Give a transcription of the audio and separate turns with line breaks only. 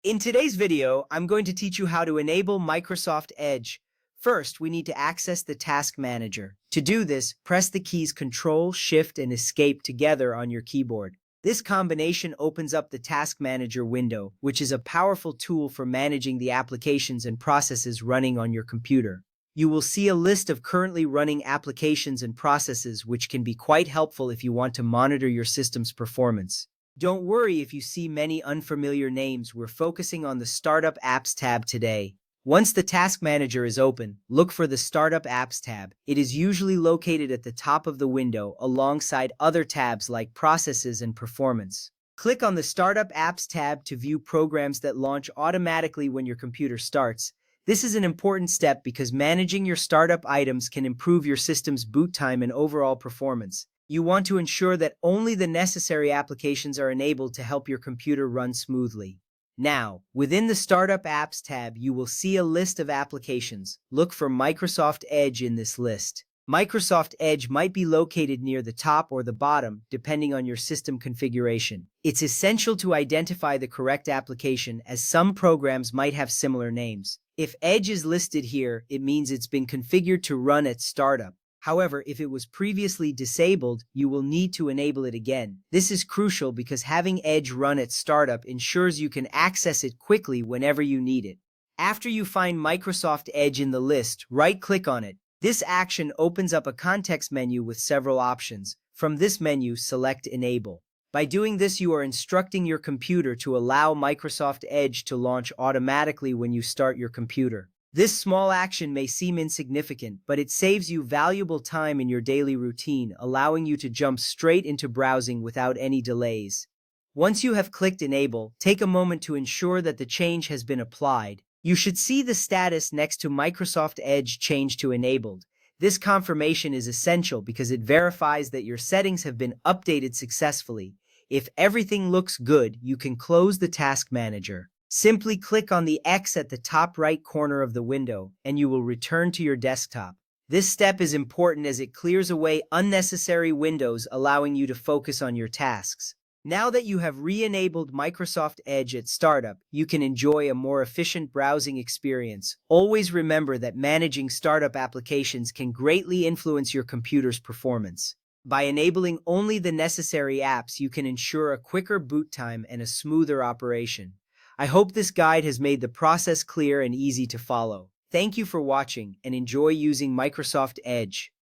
In today's video, I'm going to teach you how to enable Microsoft Edge. First, we need to access the Task Manager. To do this, press the keys Control, Shift, and Escape together on your keyboard. This combination opens up the Task Manager window, which is a powerful tool for managing the applications and processes running on your computer. You will see a list of currently running applications and processes, which can be quite helpful if you want to monitor your system's performance. Don't worry if you see many unfamiliar names. We're focusing on the Startup Apps tab today. Once the Task Manager is open, look for the Startup Apps tab. It is usually located at the top of the window alongside other tabs like Processes and Performance. Click on the Startup Apps tab to view programs that launch automatically when your computer starts. This is an important step because managing your startup items can improve your system's boot time and overall performance. You want to ensure that only the necessary applications are enabled to help your computer run smoothly. Now, within the Startup Apps tab, you will see a list of applications. Look for Microsoft Edge in this list. Microsoft Edge might be located near the top or the bottom, depending on your system configuration. It's essential to identify the correct application, as some programs might have similar names. If Edge is listed here, it means it's been configured to run at startup. However, if it was previously disabled, you will need to enable it again. This is crucial because having Edge run at startup ensures you can access it quickly whenever you need it. After you find Microsoft Edge in the list, right-click on it. This action opens up a context menu with several options. From this menu, select Enable. By doing this, you are instructing your computer to allow Microsoft Edge to launch automatically when you start your computer. This small action may seem insignificant, but it saves you valuable time in your daily routine, allowing you to jump straight into browsing without any delays. Once you have clicked Enable, take a moment to ensure that the change has been applied. You should see the status next to Microsoft Edge change to Enabled. This confirmation is essential because it verifies that your settings have been updated successfully. If everything looks good, you can close the Task Manager. Simply click on the X at the top right corner of the window, and you will return to your desktop. This step is important as it clears away unnecessary windows, allowing you to focus on your tasks. Now that you have re-enabled Microsoft Edge at startup, you can enjoy a more efficient browsing experience. Always remember that managing startup applications can greatly influence your computer's performance. By enabling only the necessary apps, you can ensure a quicker boot time and a smoother operation. I hope this guide has made the process clear and easy to follow. Thank you for watching and enjoy using Microsoft Edge.